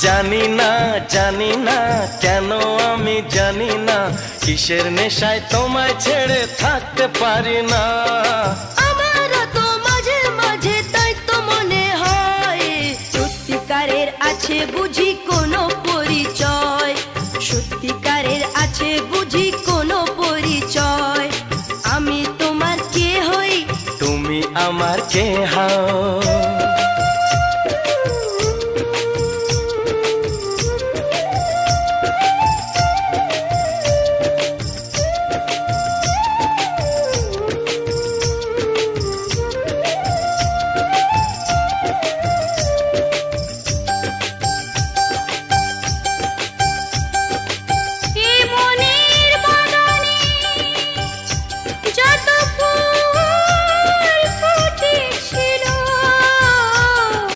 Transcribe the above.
জানি না জানি না কেন আমি জানি না কিসের নেশায় তোমায় ছেড়ে থাকতে পারি না। আমারও তো মাঝে মাঝে তাই তো মনে হয় সত্যিকারের আছে বুঝি কোনো